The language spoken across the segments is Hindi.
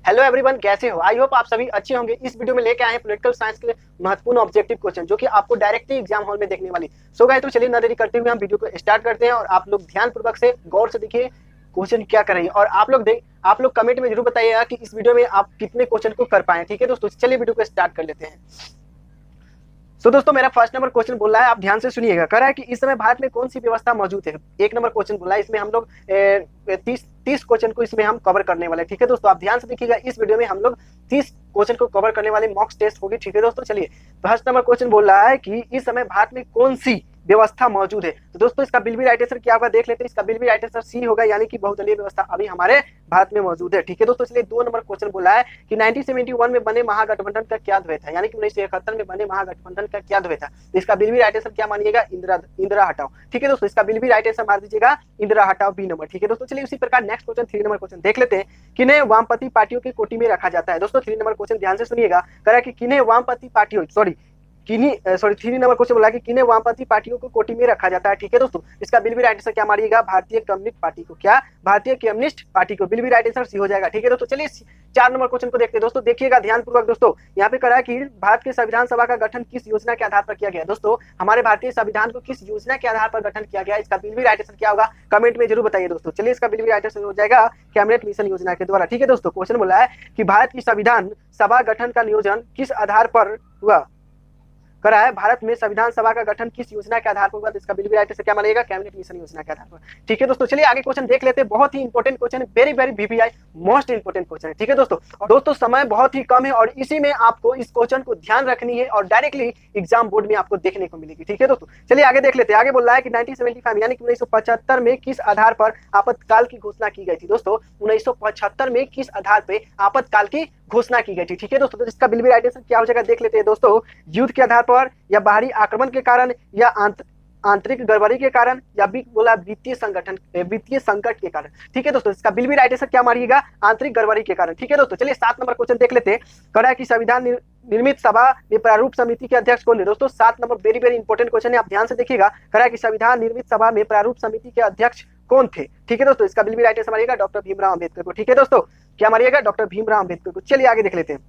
हेलो एवरीवन, कैसे हो? आई होप आप सभी अच्छे होंगे। इस वीडियो में लेके आए हैं पॉलिटिकल साइंस के महत्वपूर्ण ऑब्जेक्टिव क्वेश्चन जो कि आपको डायरेक्टली एग्जाम हॉल में देखने वाली। सो गाइस, तो चलिए ना देरी करते हुए हम वीडियो को स्टार्ट करते हैं और आप लोग ध्यानपूर्वक से गौर से देखिए क्वेश्चन क्या कर रही है। और आप लोग कमेंट में जरूर बताइएगा कि इस वीडियो में आप कितने क्वेश्चन को कर पाए। ठीक है दोस्तों, चलिए वीडियो को स्टार्ट कर लेते हैं। तो दोस्तों मेरा फर्स्ट नंबर क्वेश्चन बोल रहा है, आप ध्यान से सुनिएगा। कह रहा है कि इस समय भारत में कौन सी व्यवस्था मौजूद है। एक नंबर क्वेश्चन बोला है, इसमें हम लोग 30 क्वेश्चन को इसमें हम कवर करने वाले। ठीक है दोस्तों, आप ध्यान से देखिएगा। इस वीडियो में हम लोग 30 क्वेश्चन को कवर करने वाले मॉक टेस्ट होगी। ठीक है दोस्तों, चलिए फर्स्ट नंबर क्वेश्चन बोल रहा है कि इस समय भारत में कौन सी व्यवस्था मौजूद है। तो दोस्तों इसका बिल भी राइट आंसर क्या होगा देख लेते हैं। इसका बिल भी राइट आंसर सी होगा, यानी कि बहुदलीय व्यवस्था अभी हमारे भारत में मौजूद है। ठीक है दोस्तों, इसलिए 2 नंबर क्वेश्चन बोला है कि 1971 में बने महागठबंधन का क्या ध्वज था, यानी कि 1971 में बने महागठबंधन का क्या ध्वज था। तो इसका बिल भी राइट आंसर क्या मानिएगा, इंदिरा हटाओ। ठीक है दोस्तों, इसका बिल भी राइट आंसर मार दीजिएगा इंदिरा हटाओ, बी नंबर। ठीक है दोस्तों, चलिए उसी प्रकार नेक्स्ट क्वेश्चन 3 नंबर क्वेश्चन देख लेते हैं। किन्हें वामपंथी पार्टियों की कोटि में रखा जाता है। दोस्तों 3 नंबर क्वेश्चन ध्यान से सुनिएगा। कह रहा है कि किन्हें वामपंथी पार्टियों 3 नंबर क्वेश्चन बोला कि किन्हें वामपंथी पार्टियों को कोटि में रखा जाता है। ठीक है दोस्तों, इसका बिल भी राइट आंसर क्या मारिएगा, भारतीय कम्युनिस्ट पार्टी को। क्या, भारतीय कम्युनिस्ट पार्टी को। बिल भी राइट आंसर सी हो जाएगा। ठीक है दोस्तों, चलिए 4 नंबर क्वेश्चन को देखते हैं। दोस्तों देखिएगा ध्यानपूर्वक। दोस्तों यहाँ पे कह रहा है कि भारत के संविधान सभा का गठन किस योजना के आधार पर किया गया। दोस्तों हमारे भारतीय संविधान को किस योजना के आधार पर गठन किया गया, इसका बिल भी राइट आंसर क्या होगा, कमेंट में जरूर बताइए दोस्तों। चलिए इसका बिल भी राइट आंसर हो जाएगा कैबिनेट मिशन योजना के द्वारा। ठीक है दोस्तों, क्वेश्चन बोला है कि भारत की संविधान सभा गठन का नियोजन किस आधार पर हुआ। करा है भारत में संविधान सभा का गठन किस योजना के आधार पर हुआ। तो इसका बिल भी राइट आंसर क्या मानेगा, कैबिनेट मिशन योजना के आधार पर। ठीक है दोस्तों, चलिए आगे क्वेश्चन देख लेते हैं। बहुत ही इंपॉर्टेंट क्वेश्चन है, very very VVI most important question है। ठीक है दोस्तों, और दोस्तों समय बहुत ही कम है और इसी में आपको इस क्वेश्चन को ध्यान रखनी है और डायरेक्टली एग्जाम बोर्ड में आपको देखने को मिलेगी। ठीक है दोस्तों, चलिए आगे देख लेते हैं। आगे बोल रहा है कि 1975 यानी कि 1975 में किस आधार पर आपातकाल की घोषणा की गई थी। दोस्तों 1975 में किस आधार पर आपातकाल की घोषणा की गई थी। ठीक है दोस्तों, तो इसका बिल भी राइट आंसर क्या हो जाएगा देख लेते हैं। दोस्तों युद्ध के आधार पर, या बाहरी आक्रमण के कारण, या आंतरिक गड़बड़ी के कारण, या बोला वित्तीय संकट के कारण। ठीक है दोस्तों, इसका बिल भी राइट आंसर क्या मारिएगा, आंतरिक गड़बड़ी के कारण। ठीक है दोस्तों, चलिए 7 नंबर क्वेश्चन देख लेते हैं। कह रहा है कि संविधान निर्मित सभा में प्रारूप समिति के अध्यक्ष कौन है। दोस्तों 7 number very very important question है, आप ध्यान से देखिएगा। कह रहा है कि संविधान निर्मित सभा में प्रारूप समिति के अध्यक्ष कौन थे। ठीक है दोस्तों, इसका बिल भी राइट आंसर मारिएगा डॉक्टर भीमराव अम्बेडकर को। ठीक है दोस्तों, क्या मारिएगा, डॉक्टर भीमराव अम्बेडकर को। चलिए आगे देख लेते हैं।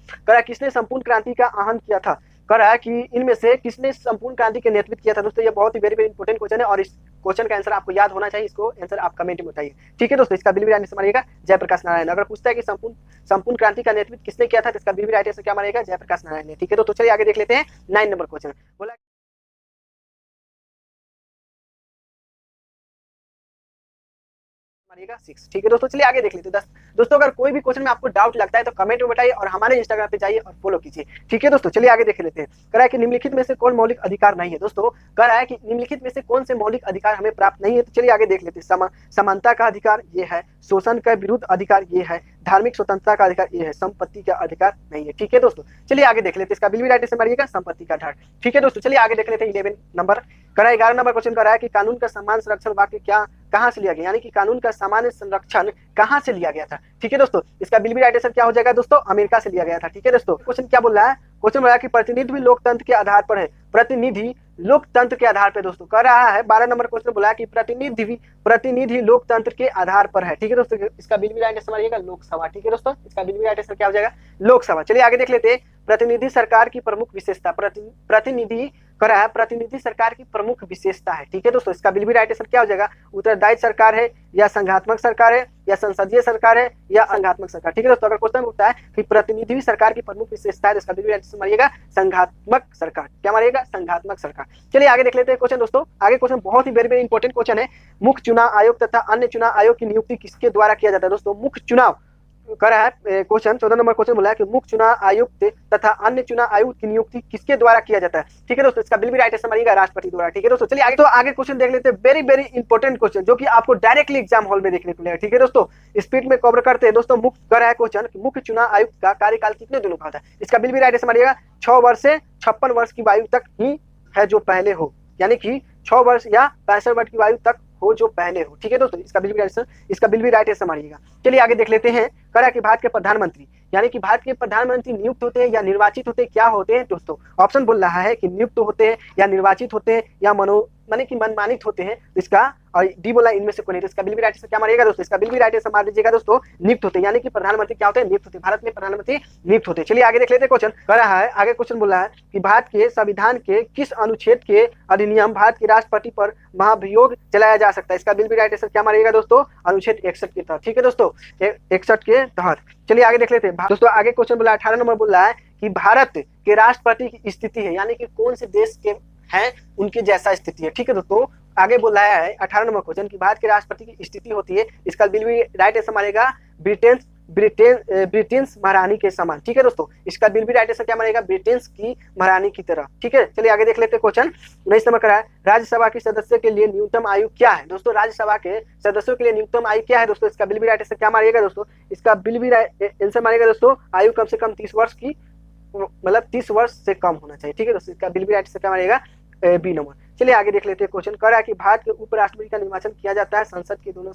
कह रहा है किसने संपूर्ण क्रांति का आह्वान किया था। कह रहा है कि इनमें से किसने संपूर्ण क्रांति के नेतृत्व किया था। दोस्तों ये बहुत ही वेरी वेरी इंपॉर्टेंट क्वेश्चन है और इस क्वेश्चन का आंसर आपको याद होना चाहिए। इसको आंसर आप कमेंट में बताइए। ठीक है दोस्तों, इसका बिल भी राइट आंसर मारिएगा जयप्रकाश नारायण। अगर पूछता है कि संपूर्ण क्रांति का नेतृत्व किसने किया था, तो इसका बिल भी राइट आंसर क्या मारिएगा, जयप्रकाश नारायण ने। ठीक है दोस्तों, चलिए आगे देख लेते हैं 9 नंबर क्वेश्चन। बोला 6। ठीक है दोस्तों, चलिए आगे देख लेते हैं 10। दोस्तों अगर कोई भी क्वेश्चन में आपको डाउट लगता है तो कमेंट में बताइए और हमारे इंस्टाग्राम पे जाइए और फॉलो कीजिए। ठीक है दोस्तों, चलिए आगे देख लेते हैं। कह रहा है कि निम्नलिखित में से कौन मौलिक अधिकार नहीं है। दोस्तों कह रहा है कि निम्नलिखित में से कौन से मौलिक अधिकार हमें प्राप्त नहीं है। तो चलिए आगे देख लेते हैं। समानता का अधिकार ये है, शोषण का विरुद्ध अधिकार ये है, धार्मिक स्वतंत्रता का अधिकार ये है, संपत्ति का अधिकार नहीं है। ठीक है दोस्तों, चलिए आगे देख लेते हैं। इसका बिल भी राइट आंसर मारिएगा संपत्ति का अधिकार। ठीक है दोस्तों, चलिए आगे देख लेते हैं 11 नंबर। कह रहा है 11 नंबर क्वेश्चन कर रहा है कि कानून का समान संरक्षण वाक्य क्या कहां से लिया गया, यानी कि कानून का सामान्य संरक्षण कहां से लिया गया था। ठीक है दोस्तों, इसका बिल भी राइट आंसर क्या हो जाएगा दोस्तों, अमेरिका से लिया गया था। ठीक है दोस्तों, क्वेश्चन क्या बोल रहा है, क्वेश्चन बोल रहा है कि प्रतिनिधि लोकतंत्र के आधार पर है। प्रतिनिधि लोकतंत्र के आधार पर दोस्तों कह रहा है 12 नंबर क्वेश्चन बोला है कि प्रतिनिधि लोकतंत्र के आधार पर है। ठीक है दोस्तों, इसका बिल भी राइट आंसर मारिएगा लोकसभा। ठीक है दोस्तों, इसका बिल भी राइट आंसर क्या हो जाएगा, लोकसभा। चलिए आगे देख लेते हैं। प्रतिनिधि सरकार की प्रमुख विशेषता। प्रतिनिधि कह रहा है प्रतिनिधि सरकार की प्रमुख विशेषता है। ठीक है दोस्तों, इसका बिल भी राइट आंसर क्या हो जाएगा, उत्तरदायी सरकार है, या संघात्मक सरकार है, या संसदीय सरकार है, या संघात्मक सरकार। ठीक है दोस्तों, अगर क्वेश्चन पूछता है कि प्रतिनिधि सरकार की प्रमुख विशेषता है तो इसका बिल भी राइट आंसर मारिएगा संघात्मक सरकार। क्या मारिएगा, संघात्मक सरकार। चलिए आगे देख लेते हैं क्वेश्चन। दोस्तों आगे क्वेश्चन बहुत ही वेरी वेरी इंपॉर्टेंट क्वेश्चन है। मुख्य चुनाव आयोग तथा अन्य चुनाव आयोग की नियुक्ति किसके द्वारा किया जाता है। दोस्तों मुख्य चुनाव कर रहा है क्वेश्चन 14 नंबर क्वेश्चन बोला है कि मुख्य चुनाव आयुक्त तथा अन्य चुनाव आयुक्त की नियुक्ति किसके द्वारा किया जाता है। ठीक है दोस्तों, इसका बिल भी राइट आंसर मारिएगा राष्ट्रपति द्वारा। ठीक है दोस्तों, चलिए आगे क्वेश्चन देख लेते हैं। वेरी वेरी इंपॉर्टेंट क्वेश्चन जो कि आपको डायरेक्टली एग्जाम हॉल में देखने को मिलेगा। ठीक है दोस्तों, स्पीड में कवर करते हैं। दोस्तों मुख्य कर रहा है क्वेश्चन कि मुख्य चुनाव आयुक्त का कार्यकाल कितने दिनों का होता है। इसका बिल भी राइट आंसर मारिएगा 6 वर्ष से 56 वर्ष की आयु तक ही है जो पहले हो, यानी कि 6 वर्ष या 65 वर्ष की आयु तक हो जो पहले हो। ठीक है दोस्तों, इसका बिल भी राइट आंसर मारिएगा। चलिए आगे देख लेते हैं करा कि भारत के प्रधानमंत्री यानी कि भारत के प्रधानमंत्री नियुक्त होते हैं या निर्वाचित होते हैं, क्या होते हैं दोस्तों? ऑप्शन बोल रहा है कि नियुक्त होते हैं या निर्वाचित होते हैं या माने कि मनमानित होते हैं, इसका और डी बोला इनमें से कोई नहीं, तो इसका बिल भी राइट आंसर क्या मारिएगा दोस्तों? इसका बिल भी राइट आंसर मार दीजिएगा दोस्तों, नियुक्त होते हैं यानी कि प्रधानमंत्री क्या होते हैं? नियुक्त होते हैं। भारत में प्रधानमंत्री नियुक्त होते हैं। चलिए आगे देख लेते हैं क्वेश्चन। कह रहा है आगे क्वेश्चन बोल रहा है कि भारत के संविधान के किस अनुच्छेद के अधिनियम भारत के राष्ट्रपति पर महाभियोग चलाया जा सकता है? इसका बिल भी राइट आंसर क्या मारिएगा दोस्तों? अनुच्छेद 61 के तहत। ठीक है दोस्तों, 61 के तहत। चलिए आगे देख लेते हैं दोस्तों। आगे क्वेश्चन बोला 18 नंबर बोल रहा है कि भारत के राष्ट्रपति की स्थिति है यानी कि कौन से देश के हैं उनके जैसा स्थिति है। ठीक है दोस्तों, आगे बोल रहा है 18 नंबर क्वेश्चन कि भारत के राष्ट्रपति की स्थिति होती है, इसका बिल भी राइट आंसर मारेगा ब्रिटेन महारानी के समान। ठीक है दोस्तों, इसका बिल भी राइट आंसर क्या मारेगा? ब्रिटेन की महारानी की तरह। ठीक है, चलिए आगे देख लेते हैं क्वेश्चन 19 नंबर का है राज्यसभा के सदस्य के लिए न्यूनतम आयु क्या है? दोस्तों राज्यसभा के सदस्यों के लिए न्यूनतम आयु क्या है दोस्तों? इसका बिल भी राइट आंसर क्या मारिएगा दोस्तों? इसका बिल भी आंसर मारेगा दोस्तों, आयु कम से कम 30 वर्ष की, मतलब 30 वर्ष से कम होना चाहिए। ठीक है दोस्तों, इसका बिल भी राइट आंसर क्या मारेगा? B number. चलिए आगे देख लेते हैं क्वेश्चन। कह रहा है कि भारत के उपराष्ट्रपति का निर्वाचन किया जाता है संसद के दोनों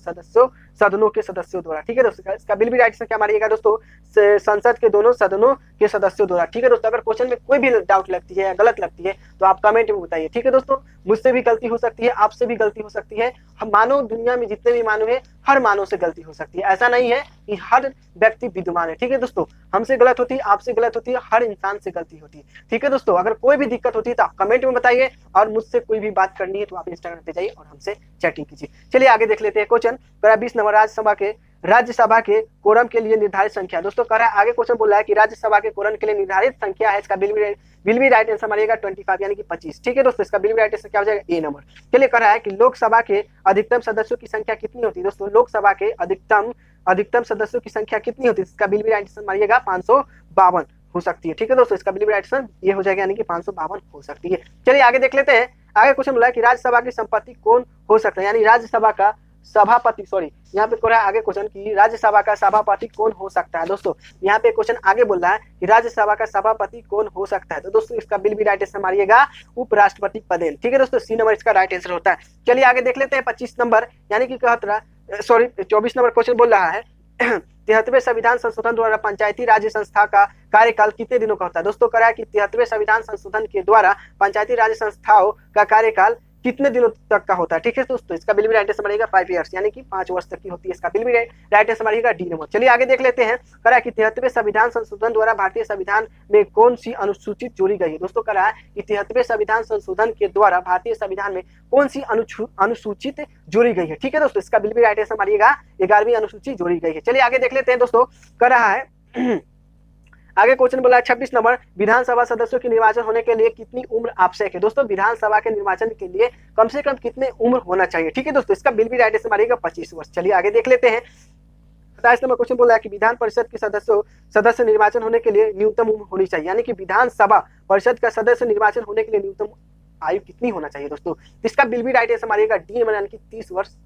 सदनों के सदस्यों द्वारा। ठीक है दोस्तों, इसका बिल भी राइट आंसर क्या मारिएगा दोस्तों? संसद के दोनों सदनों के सदस्यों द्वारा। ठीक है दोस्तों, अगर क्वेश्चन में कोई भी डाउट लगती है या गलत लगती है तो आप कमेंट में बताइए। ठीक है दोस्तों, मुझसे भी गलती हो सकती है, आपसे भी गलती हो सकती है, हम मानव दुनिया में जितने भी मानव है हर मानव से गलती हो सकती है। ऐसा नहीं है कि हर व्यक्ति विद्वान है। ठीक है दोस्तों, हमसे गलत होती है, आपसे गलत होती है, हर इंसान से गलती होती है। ठीक है दोस्तों, अगर कोई भी दिक्कत होती है तो आप कमेंट में बताइए और मुझसे कोई भी बात करनी है तो आप इंस्टाग्राम पे जाइए और हमसे चैटिंग कीजिए। चलिए आगे देख लेते हैं क्वेश्चन। 20 नंबर राज्यसभा के कोरम के लिए निर्धारित संख्या। दोस्तों कह रहा है आगे क्वेश्चन बोल रहा है कि राज्यसभा के कोरम के लिए निर्धारित संख्या है, इसका बिल भी राइट आंसर मारिएगा 25 यानी कि 25। ठीक है दोस्तों, इसका बिल भी राइट आंसर क्या हो जाएगा? ए नंबर। चलिए कह रहा है कि लोकसभा के अधिकतम सदस्यों की संख्या कितनी होती है? दोस्तों लोकसभा के अधिकतम सदस्यों की संख्या कितनी होती है? इसका बिल भी राइट आंसर मारिएगा 552 हो सकती है। ठीक है दोस्तों, इसका बिल भी राइट आंसर ये हो जाएगा यानी कि 552 हो सकती है। चलिए आगे देख लेते हैं। आगे क्वेश्चन बोला है कि राज्यसभा की संपत्ति कौन हो सकता है, यानी राज्यसभा का सभापति, यहाँ पे रहा है आगे क्वेश्चन की राज्यसभा का सभापति कौन हो सकता है। दोस्तों यहाँ पे क्वेश्चन आगे बोल रहा है कि राज्यसभा का सभापति कौन हो सकता है, तो दोस्तों इसका बिल भी राइट आंसर मारिएगा उपराष्ट्रपति पदेल। ठीक है दोस्तों, सी नंबर इसका राइट आंसर होता है। चलिए आगे देख लेते हैं 25 नंबर यानी कि 24 नंबर क्वेश्चन बोल रहा है 73वें संविधान संशोधन द्वारा पंचायती राज्य संस्था का कार्यकाल कितने दिनों का होता है। दोस्तों कह रहा है कि 73वें संविधान संशोधन के द्वारा पंचायती राज्य संस्थाओं का कार्यकाल कितने दिनों तक का होता है। ठीक है दोस्तों, इसका बिल भी राइट आंसर बनेगा 5 ईयर्स यानी कि 5 वर्ष तक की होती है। इसका बिल भी राइट आंसर बनेगा डी नंबर। चलिए आगे देख लेते हैं। कह रहा है कि 73वें संविधान संशोधन द्वारा भारतीय संविधान में कौन सी अनुसूची जोड़ी गई है। दोस्तों कह रहा है कि 73वें संविधान संशोधन के द्वारा भारतीय संविधान में कौन सी अनुसूचित जोड़ी गई है। ठीक है दोस्तों, इसका बिल भी राइट आंसर मारिएगा 11वीं अनुसूची जोड़ी गई है। चलिए आगे देख लेते हैं दोस्तों। कह रहा है आगे क्वेश्चन बोला है 26 नंबर विधानसभा सदस्यों की निर्वाचन होने के लिए कितनी उम्र आवश्यक है। दोस्तों विधानसभा के निर्वाचन के लिए कम से कम कितने उम्र होना चाहिए। ठीक है दोस्तों, इसका बिल भी राइट आंसर मारिएगा 25 वर्ष। चलिए आगे देख लेते हैं। 27 नंबर क्वेश्चन बोला है कि विधान परिषद के सदस्य निर्वाचन होने के लिए न्यूनतम उम्र होनी चाहिए, यानी कि विधानसभा परिषद का सदस्य निर्वाचन होने के लिए न्यूनतम आयु कितनी होना चाहिए। दोस्तों इसका बिल भी राइट आंसर मारिएगा डी यानी कि 30 वर्ष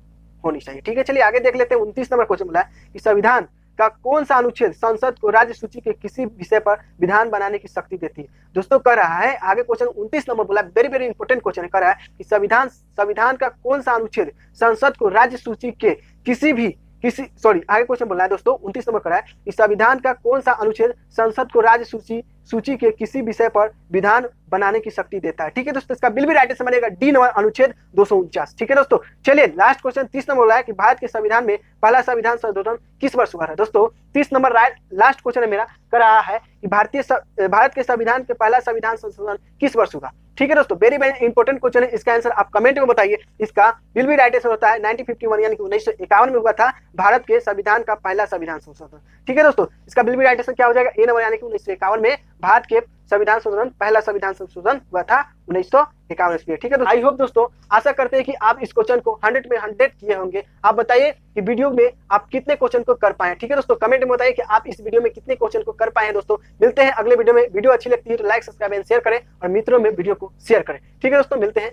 होनी चाहिए। ठीक है, चलिए आगे देख लेते हैं। 29 नंबर क्वेश्चन बोला है कि संविधान का कौन सा अनुच्छेद संसद को राज्य सूची के किसी विषय पर विधान बनाने की शक्ति देती है। दोस्तों कह रहा है आगे क्वेश्चन 29 नंबर बोला, वेरी इंपोर्टेंट क्वेश्चन कह रहा है कि संविधान का कौन सा अनुच्छेद संसद को राज्य सूची के आगे क्वेश्चन बोला है दोस्तों 29 नंबर कह रहा है कि संविधान का कौन सा अनुच्छेद संसद को राज्य सूची के किसी विषय पर विधान बनाने की शक्ति देता है। ठीक है दोस्तों, इसका बिल भी राइट आंसर बनेगा डी नंबर अनुच्छेद 249। ठीक है दोस्तों, चलिए लास्ट क्वेश्चन 30 नंबर बोला है कि भारत के संविधान में पहला संविधान संशोधन किस वर्ष हुआ है। दोस्तों 30 नंबर लास्ट क्वेश्चन है मेरा, कर रहा है कि भारत के संविधान के पहला संविधान संशोधन किस वर्ष हुआ। ठीक है दोस्तों, वेरी इंपोर्टेंट क्वेश्चन है, इसका आंसर आप कमेंट में बताइए। इसका बिल भी राइट आंसर होता है 1951 यानी कि 1951 में हुआ था भारत के संविधान का पहला संविधान संशोधन। ठीक है दोस्तों, इसका बिल भी राइट आंसर क्या हो जाएगा ए नंबर यानी कि 1951 में भारत के संविधान संशोधन पहला संविधान संशोधन हुआ था 1951 ईस्वी। ठीक है दोस्तों, आई होप दोस्तों आशा करते हैं कि आप इस क्वेश्चन को 100 में 100 किए होंगे। आप बताइए कि वीडियो में आप कितने क्वेश्चन को कर पाए। ठीक है दोस्तों, कमेंट में बताइए कि आप इस वीडियो में कितने क्वेश्चन को कर पाए हैं। दोस्तों मिलते हैं अगले वीडियो में। वीडियो अच्छी लगती है तो लाइक सब्सक्राइब एंड शेयर करें और मित्रों में वीडियो को शेयर करें। ठीक है दोस्तों, मिलते हैं।